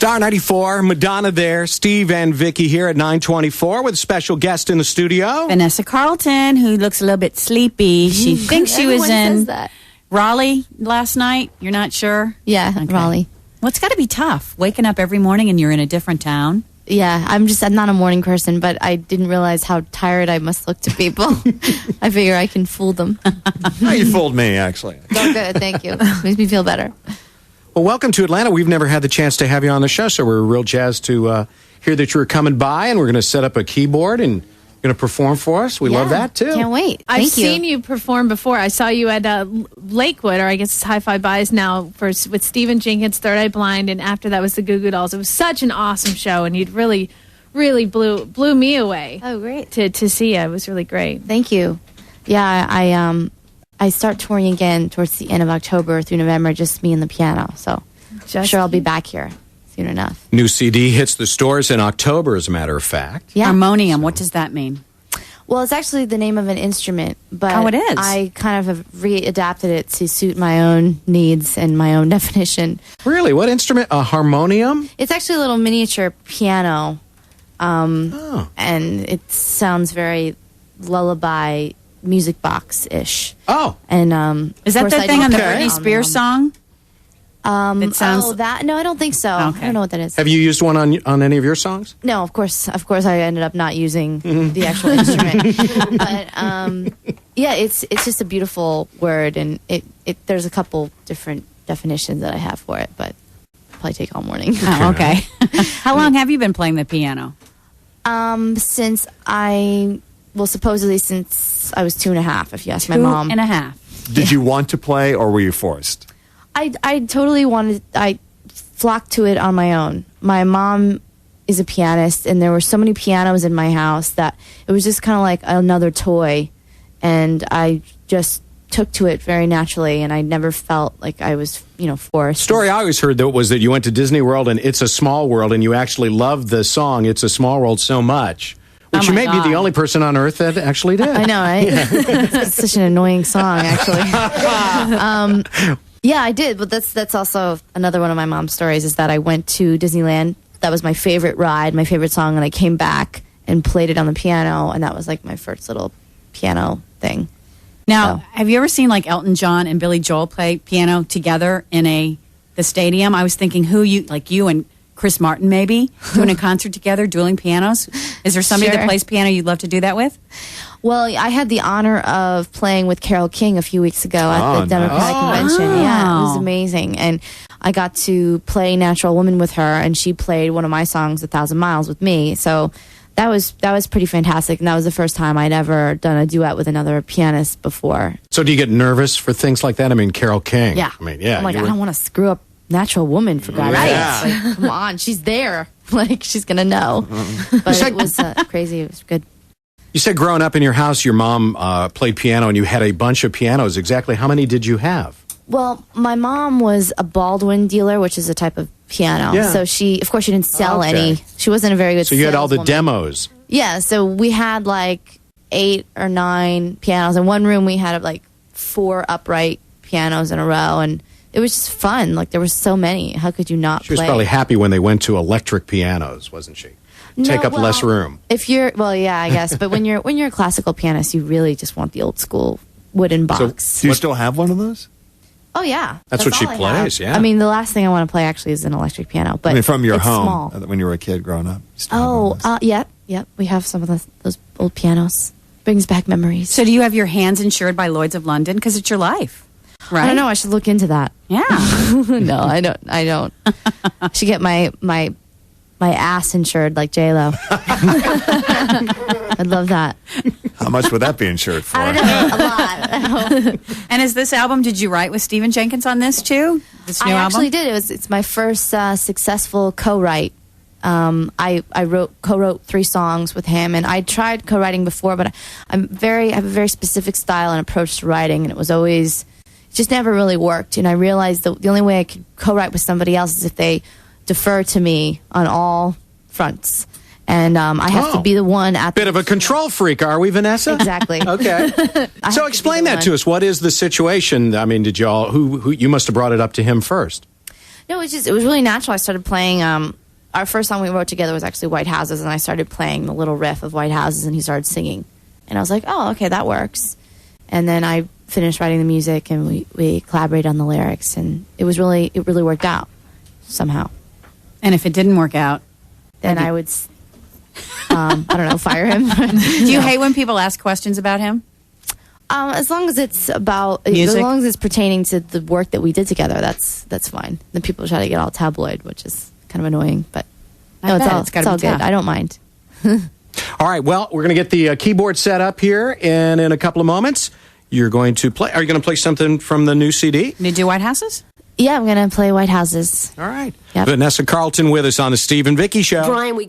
Star 94, Madonna there, Steve and Vicky here at 924 with a special guest in the studio. Vanessa Carlton, who looks a little bit sleepy. She thinks she was in Raleigh last night. You're not sure? Yeah, okay. Raleigh. Well, it's got to be tough, waking up every morning and you're in a different town. Yeah, I'm not a morning person, but I didn't realize how tired I must look to people. I figure I can fool them. Oh, you fooled me, actually. Oh, good. Thank you. Makes me feel better. Well, welcome to Atlanta. We've never had the chance to have you on the show, so we're real jazzed to hear that you were coming by, and we're going to set up a keyboard and going to perform for us. We love that, too. Can't wait. I've seen you perform before. I saw you at Lakewood, or I guess it's Hi-Fi Buys now, with Stephen Jenkins, Third Eye Blind, and after that was the Goo Goo Dolls. It was such an awesome show, and you'd really blew me away. Oh, great. To see you. It was really great. Thank you. Yeah, I start touring again towards the end of October through November, just me and the piano. So I'm sure I'll be back here soon enough. New CD hits the stores in October, as a matter of fact. Yeah. Harmonium, what does that mean? Well, it's actually the name of an instrument, but it is. I kind of have readapted it to suit my own needs and my own definition. Really? What instrument? A harmonium? It's actually a little miniature piano, and it sounds very lullaby music box-ish. Oh. And is that the thing on the Britney Spears song? No, I don't think so. Okay. I don't know what that is. Have you used one on any of your songs? No, of course I ended up not using the actual instrument. But yeah, it's just a beautiful word, and there's a couple different definitions that I have for it, but it'll probably take all morning. Oh, okay. How long have you been playing the piano? Supposedly since I was 2.5, if you ask my mom. 2.5. Did you want to play, or were you forced? I totally wanted. I flocked to it on my own. My mom is a pianist, and there were so many pianos in my house that it was just kind of like another toy, and I just took to it very naturally, and I never felt like I was, forced. Story I always heard was that you went to Disney World and It's a Small World, and you actually loved the song It's a Small World so much. Which you may be the only person on earth that actually did. I know, right? It's such an annoying song, actually. Yeah, I did, but that's also another one of my mom's stories, is that I went to Disneyland. That was my favorite ride, my favorite song, and I came back and played it on the piano, and that was like my first little piano thing. Now, have you ever seen like Elton John and Billy Joel play piano together in the stadium? I was thinking you and Chris Martin maybe doing a concert together, dueling pianos. Is there somebody that plays piano you'd love to do that with? Well, I had the honor of playing with Carole King a few weeks ago at the Democratic Convention. Yeah, it was amazing. And I got to play Natural Woman with her, and she played one of my songs, 1,000 Miles, with me. So that was pretty fantastic, and that was the first time I'd ever done a duet with another pianist before. So do you get nervous for things like that? I mean, Carole King. Yeah. I mean, yeah. I'm like, I don't want to screw up Natural Woman, for God's sake. Like, come on, she's there. Like, she's going to know. But it was crazy. It was good. You said growing up in your house, your mom played piano, and you had a bunch of pianos. Exactly how many did you have? Well, my mom was a Baldwin dealer, which is a type of piano. Yeah. So she didn't sell any. She wasn't a very good saleswoman. So you had all the demos. Yeah, so we had like 8 or 9 pianos. In one room, we had like 4 upright pianos in a row, and it was just fun. Like, there were so many. How could you not play? She was probably happy when they went to electric pianos, wasn't she? Take up less room. I guess. But when you're a classical pianist, you really just want the old school wooden box. So, do you still have one of those? Oh yeah, that's what she plays. Yeah. I mean, the last thing I want to play actually is an electric piano. But from your home, small. When you were a kid growing up. Yep. We have some of those old pianos. Brings back memories. So, do you have your hands insured by Lloyd's of London? Because it's your life, right? I don't know. I should look into that. Yeah. No, I don't. I should get my ass insured like J-Lo. I'd love that. How much would that be insured for? I don't know, a lot. And is this album, did you write with Stephen Jenkins on this too? This new album? I actually did. It's my first successful co-write. I co-wrote 3 songs with him, and I tried co-writing before, but I have a very specific style and approach to writing, and it just never really worked. And I realized the only way I could co-write with somebody else is if they defer to me on all fronts. And I have to be the one at the... Bit of a control freak, are we, Vanessa? Exactly. Okay. So explain that to us. What is the situation? I mean, did y'all... Who you must have brought it up to him first. No, it was really natural. I started playing. Our first song we wrote together was actually White Houses, and I started playing the little riff of White Houses, and he started singing, and I was like, oh, okay, that works. And then I finished writing the music, and we collaborated on the lyrics, and it really worked out somehow. And if it didn't work out, Then I would, I don't know, fire him. do you hate when people ask questions about him? As long as it's about, Music? as long as it's pertaining to the work that we did together, that's fine. Then people try to get all tabloid, which is kind of annoying, but no, bet. it's It's gotta all be good. tough. I don't mind. All right, well, we're going to get the keyboard set up here in a couple of moments. You're going to play. Are you going to play something from the new CD? Did you do White Houses? Yeah, I'm going to play White Houses. All right. Yep. Vanessa Carlton with us on the Steve and Vicky Show. Brian, we got